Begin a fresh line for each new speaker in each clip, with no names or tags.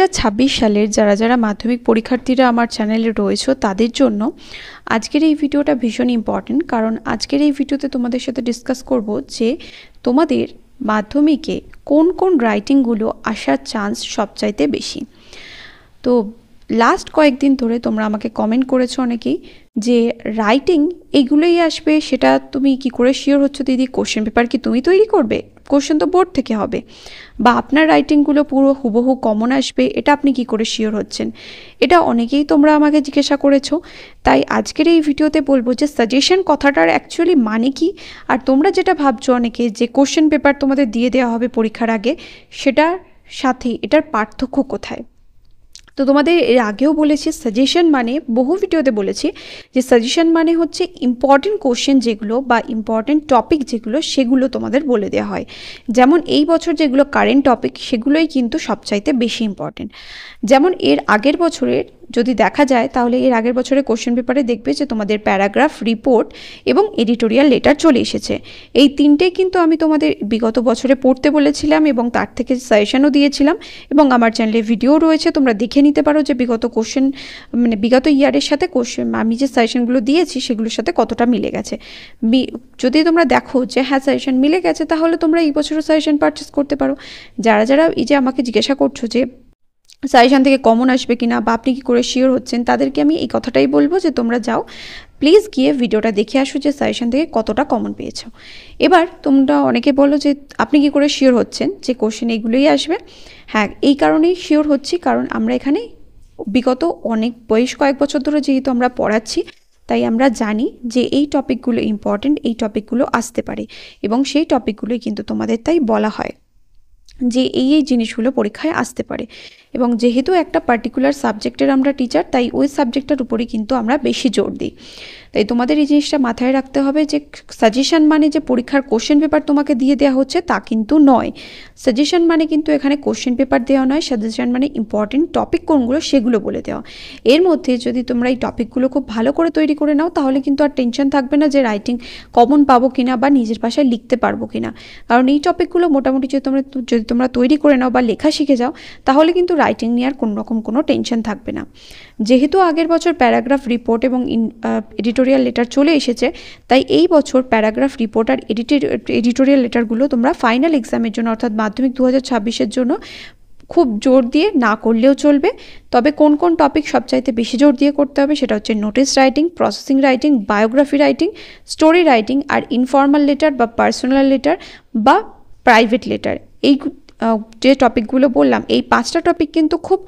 2026 সালের যারা যারা মাধ্যমিক পরীক্ষার্থীরা আমার চ্যানেলে রয়েছে তাদের জন্য আজকের এই ভিডিওটা ভীষণ ইম্পর্টেন্ট। কারণ আজকের এই ভিডিওতে তোমাদের সাথে ডিসকাস করব যে তোমাদের মাধ্যমিকে কোন কোন রাইটিংগুলো আসার চান্স সবচাইতে বেশি। তো লাস্ট কয়েকদিন ধরে তোমরা আমাকে কমেন্ট করেছো অনেকেই যে রাইটিং এইগুলোই আসবে, সেটা তুমি কি করে শিওর হচ্ছ দিদি? কোশ্চেন পেপার কি তুমি তৈরি করবে? কোশ্চেন তো বোর্ড থেকে হবে, বা আপনার রাইটিংগুলো পুরো হুবহু কমন আসবে, এটা আপনি কি করে শিওর হচ্ছেন? এটা অনেকেই তোমরা আমাকে জিজ্ঞাসা করেছো। তাই আজকের এই ভিডিওতে বলবো যে সাজেশন কথাটার অ্যাকচুয়ালি মানে কি, আর তোমরা যেটা ভাবছো অনেকে যে কোশ্চেন পেপার তোমাদের দিয়ে দেওয়া হবে পরীক্ষার আগে, সেটার সাথে এটার পার্থক্য কোথায়। তো তোমাদের এর আগেও বলেছি সাজেশন মানে, বহু ভিডিওতে বলেছি যে সাজেশন মানে হচ্ছে ইম্পর্টেন্ট কোশ্চেন যেগুলো বা ইম্পর্টেন্ট টপিক যেগুলো, সেগুলো তোমাদের বলে দেওয়া হয়। যেমন এই বছর যেগুলো কারেন্ট টপিক সেগুলোই কিন্তু সবচাইতে বেশি ইম্পর্টেন্ট। যেমন এর আগের বছরের যদি দেখা যায় তাহলে এর আগের বছরের কোশ্চেন পেপারে দেখবে যে তোমাদের প্যারাগ্রাফ, রিপোর্ট এবং এডিটোরিয়াল লেটার চলে এসেছে। এই তিনটেই কিন্তু আমি তোমাদের বিগত বছরে পড়তে বলেছিলাম এবং তার থেকে সাজেশনও দিয়েছিলাম, এবং আমার চ্যানেলে ভিডিও রয়েছে, তোমরা দেখে নিতে পারো যে বিগত কোশ্চেন মানে বিগত ইয়ারের সাথে কোশ্চেন আমি যে সাজেশনগুলো দিয়েছি সেগুলোর সাথে কতটা মিলে গেছে। যদি তোমরা দেখো যে হ্যাঁ সাজেশন মিলে গেছে, তাহলে তোমরা এই বছরও সাজেশন পারচেস করতে পারো। যারা যারা এই যে আমাকে জিজ্ঞাসা করছো যে সাজেশন থেকে কমন আসবে কিনা বা আপনি কি করে শিওর হচ্ছেন, তাদেরকে আমি এই কথাটাই বলবো যে তোমরা যাও, প্লিজ গিয়ে ভিডিওটা দেখে আসো যে সাজেশন থেকে কতটা কমন পেয়েছো। এবার তোমরা অনেকে বলো যে আপনি কি করে শিওর হচ্ছেন যে কোশ্চেন এইগুলোই আসবে। হ্যাঁ, এই কারণেই শিওর হচ্ছি, কারণ আমরা এখানে বিগত বেশ কয়েক বছর ধরে যেহেতু আমরা পড়াচ্ছি, তাই আমরা জানি যে এই টপিকগুলো ইম্পর্টেন্ট, এই টপিকগুলো আসতে পারে, এবং সেই টপিকগুলোই কিন্তু তোমাদের তাই বলা হয় যে এই এই জিনিসগুলো পরীক্ষায় আসতে পারে। এবং যেহেতু একটা পার্টিকুলার সাবজেক্টের আমরা টিচার, তাই ওই সাবজেক্টটার উপরেই কিন্তু আমরা বেশি জোর দিই। তাই তোমাদের এই জিনিসটা মাথায় রাখতে হবে যে সাজেশন মানে যে পরীক্ষার কোশ্চেন পেপার তোমাকে দিয়ে দেওয়া হচ্ছে তা কিন্তু নয়। সাজেশন মানে কিন্তু এখানে কোশ্চেন পেপার দেওয়া নয়, সাজেশন মানে ইম্পর্টেন্ট টপিক কোনগুলো সেগুলো বলে দেওয়া। এর মধ্যে যদি তোমরা এই টপিকগুলো খুব ভালো করে তৈরি করে নাও, তাহলে কিন্তু আর টেনশন থাকবে না যে রাইটিং কমন পাবো কিনা বা নিজের ভাষায় লিখতে পারবো কিনা। কারণ এই টপিকগুলো মোটামুটি যদি তোমরা তৈরি করে নাও বা লেখা শিখে যাও, তাহলে কিন্তু রাইটিং নিয়ে আর কোনো রকম কোনো টেনশন থাকবে না। যেহেতু আগের বছর প্যারাগ্রাফ, রিপোর্ট এবং এডিটোরিয়াল লেটার চলে এসেছে, তাই এই বছর প্যারাগ্রাফ, রিপোর্ট আর এডিটোরিয়াল লেটারগুলো তোমরা ফাইনাল এক্সামের জন্য অর্থাৎ মাধ্যমিক 2026-এর জন্য খুব জোর দিয়ে না করলেও চলবে। তবে কোন কোন টপিক সবচাইতে বেশি জোর দিয়ে করতে হবে সেটা হচ্ছে notice writing, processing writing, biography writing, story writing, আর ইনফর্মাল লেটার বা পার্সোনাল লেটার বা প্রাইভেট লেটার। এই যে টপিকগুলো বললাম, এই 5টা টপিক কিন্তু খুব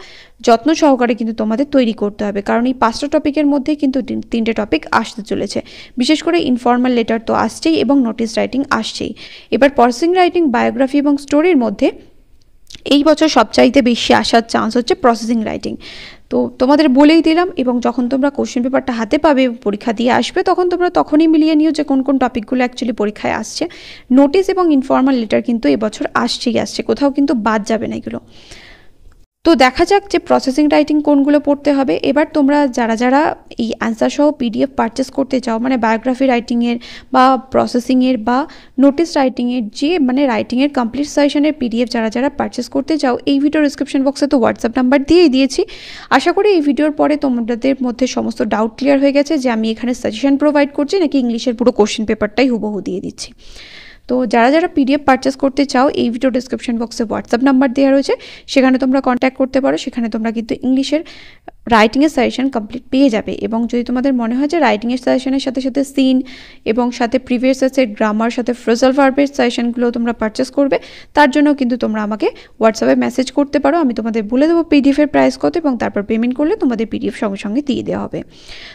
যত্ন সহকারে কিন্তু তোমাদের তৈরি করতে হবে, কারণ এই 5টা টপিকের মধ্যে কিন্তু 3টে টপিক আসতে চলেছে। বিশেষ করে ইনফর্মাল লেটার তো আসছেই এবং নোটিস রাইটিং আসছেই। এবার প্রসেসিং রাইটিং, বায়োগ্রাফি এবং স্টোরির মধ্যে এই বছর সবচাইতে বেশি আসার চান্স হচ্ছে প্রসেসিং রাইটিং। তো তোমাদের বলেই দিলাম, এবং যখন তোমরা কোশ্চেন পেপারটা হাতে পাবে, পরীক্ষা দিয়ে আসবে, তখন তোমরা তখনই মিলিয়ে নিও যে কোন কোন টপিকগুলো অ্যাকচুয়ালি পরীক্ষায় আসছে। নোটিস এবং ইনফর্মাল লেটার কিন্তু এবছর আসছেই আসছে, কোথাও কিন্তু বাদ যাবে না এগুলো। তো দেখা যাক যে প্রসেসিং রাইটিং কোনগুলো পড়তে হবে। এবার তোমরা যারা যারা এই অ্যান্সার সহ পিডিএফ পারচেস করতে চাও, মানে বায়োগ্রাফি রাইটিংয়ের বা প্রসেসিংয়ের বা নোটিস রাইটিংয়ের, যে মানে রাইটিংয়ের কমপ্লিট সাজেশনের পিডিএফ যারা যারা পারচেস করতে চাও, এই ভিডিওর ডিসক্রিপশন বক্সে তো হোয়াটসঅ্যাপ নাম্বার দিয়েই দিয়েছি। আশা করি এই ভিডিওর পরে তোমাদের মধ্যে সমস্ত ডাউট ক্লিয়ার হয়ে গেছে যে আমি এখানে সাজেশন প্রোভাইড করছি নাকি ইংলিশের পুরো কোশ্চেন পেপারটাই হুবহু দিয়ে দিচ্ছি। তো যারা যারা পিডিএফ পারচেস করতে চাও, এই ভিডিও ডিসক্রিপশন বক্সে হোয়াটসঅ্যাপ নাম্বার দেওয়া রয়েছে, সেখানে তোমরা কন্ট্যাক্ট করতে পারো। সেখানে তোমরা কিন্তু ইংলিশের রাইটিংয়ের সাজেশন কমপ্লিট পেয়ে যাবে। এবং যদি তোমাদের মনে হয় যে রাইটিংয়ের সাজেশনের সাথে সাথে সিন এবং সাথে প্রিভিয়াস টেন্সের গ্রামার, সাথে ফ্রেজাল ভার্বের সাজেশনগুলো তোমরা পারচেস করবে, তার জন্য কিন্তু তোমরা আমাকে হোয়াটসঅ্যাপে মেসেজ করতে পারো। আমি তোমাদের বলে দেবো পিডিএফের প্রাইস কত, এবং তারপর পেমেন্ট করলে তোমাদের পিডিএফ সঙ্গে সঙ্গে দিয়ে দেওয়া হবে।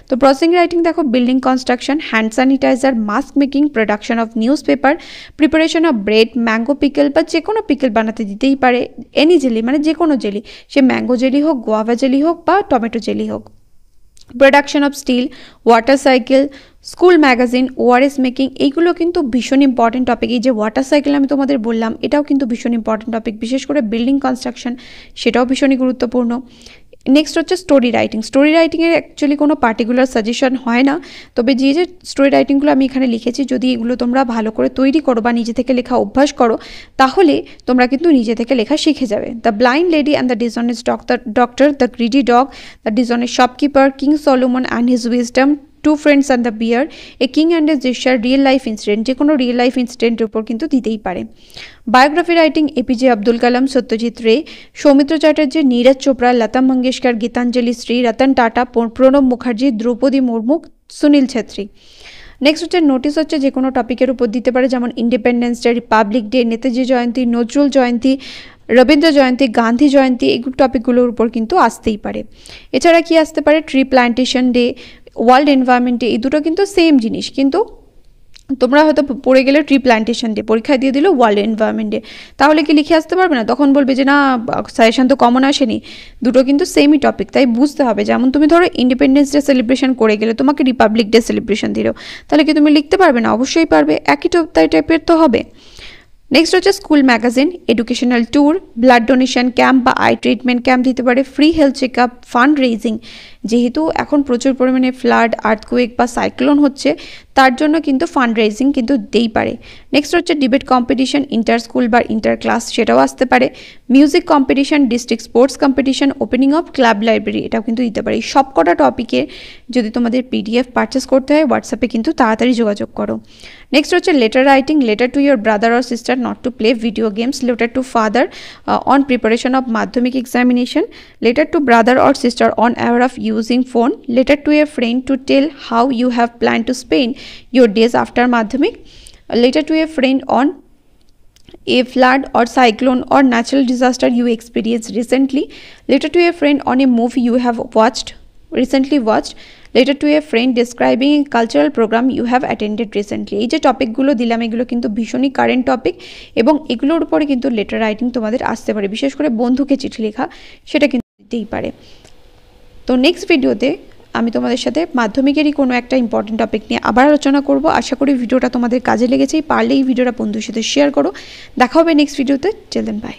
তো প্রসেসিং রাইটিং দেখো, building construction, hand sanitizer, mask making, production of newspaper, preparation of bread, mango pickle বা যে কোনো পিকেল বানাতে দিতেই পারে, এনি জেলি মানে যে কোনো জেলি, সে ম্যাঙ্গো জেলি হোক, গোয়াভা জেলি হোক বা টমেটো জেলি হোক, production of steel, water cycle, school magazine, ORS making, এইগুলো কিন্তু ভীষণ ইম্পর্টেন্ট টপিক। এই যে ওয়াটার সাইকেল আমি তোমাদের বললাম, এটাও কিন্তু ভীষণ ইম্পর্টেন্ট টপিক, বিশেষ করে বিল্ডিং কনস্ট্রাকশন, সেটাও ভীষণই গুরুত্বপূর্ণ। নেক্সট হচ্ছে স্টোরি রাইটিং। স্টোরি রাইটিংয়ের অ্যাকচুয়ালি কোনো পার্টিকুলার সাজেশন হয় না, তবে যে স্টোরি রাইটিংগুলো আমি এখানে লিখেছি, যদি এগুলো তোমরা ভালো করে তৈরি করো বা নিজে থেকে লেখা অভ্যাস করো, তাহলে তোমরা কিন্তু নিজে থেকে লেখা শিখে যাবে। The blind lady and the dishonest doctor, the greedy dog, the dishonest shopkeeper, king Solomon and his wisdom, two friends and the bear, a king and a jester, real life incident, যে কোনো real life ইনসিডেন্টের উপর কিন্তু দিতেই পারে। Biography writing, APJ Abdul Kalam, Satyajit Ray, Soumitra Chatterjee, Neeraj Chopra, Lata Mangeshkar, Geetanjali Shree, Ratan Tata, Pranab Mukherjee, Droupadi Murmu, Sunil Chhetri. Next হচ্ছে notice হচ্ছে যে কোনো টপিকের উপর দিতে পারে, যেমন independence day, republic day, Netaji Jayanti, Nazrul Jayanti, Rabindra Jayanti, Gandhi Jayanti, এই টপিকগুলোর উপর কিন্তু আসতেই পারে। এছাড়া কি আসতে পারে, tree plantation day, world environment day, এই দুটো কিন্তু সেম জিনিস, কিন্তু তোমরা হয়তো পড়ে গেলে ট্রি প্ল্যান্টেশন ডে, পরীক্ষায় দিয়ে দিল ওয়ার্ল্ড এনভায়রনমেন্ট ডে, তাহলে কি লিখে আসতে পারবে না? তখন বলবে যে না, সাজেশন তো কমন আসেনি। দুটো কিন্তু সেমই টপিক, তাই বুঝতে হবে। যেমন তুমি ধরো ইন্ডিপেন্ডেন্স ডে সেলিব্রেশন করে গেলে, তোমাকে রিপাবলিক ডে সেলিব্রেশন দিল, তাহলে কি তুমি লিখতে পারবে না? অবশ্যই পারবে, একই টাইপের তো হবে। নেক্সট হচ্ছে school magazine, educational tour, blood donation camp বা আই ট্রিটমেন্ট ক্যাম্প দিতে পারে, free health checkup, fund raising, যেহেতু এখন প্রচুর পরিমাণে ফ্লাড, আর্থকুয়েক বা সাইক্লোন হচ্ছে, তার জন্য কিন্তু ফান্ড রেজিং কিন্তু দিতেই পারে। নেক্সট হচ্ছে ডিবেট কম্পিটিশন, ইন্টার স্কুল বা ইন্টার ক্লাস, সেটাও আসতে পারে। Music competition, district sports competition, opening of club library, এটাও কিন্তু দিতে পারে। এই সবকটা টপিকের যদি তোমাদের পিডিএফ পারচেস করতে হয়, হোয়াটসঅ্যাপে কিন্তু তাড়াতাড়ি যোগাযোগ করো। নেক্সট হচ্ছে letter writing, letter to your brother or sister not to play video games, letter to father on preparation of Madhyamik examination, letter to brother or sister on aware of using phone, letter to a friend to tell how you have planned to spend your days after madhyamik, letter to a friend on a flood or cyclone or natural disaster you experienced recently, letter to a friend on a movie you have recently watched, letter to a friend describing a cultural program you have attended recently। এই যে টপিকগুলো দিলাম, এগুলো কিন্তু ভীষণই current topic, এবং এগুলোর উপরে কিন্তু লেটার রাইটিং তোমাদের আসতে পারে। বিশেষ করে বন্ধুকে চিঠি লেখা, সেটা কিন্তু দিতেই পারে। তো নেক্সট ভিডিওতে আমি তোমাদের সাথে মাধ্যমিকেরই কোনো একটা ইম্পর্টেন্ট টপিক নিয়ে আবার আলোচনা করব। আশা করি ভিডিওটা তোমাদের কাজে লেগেছে, পারলে এই ভিডিওটা বন্ধুর সাথে শেয়ার করো। দেখা হবে নেক্সট ভিডিওতে। Till then by.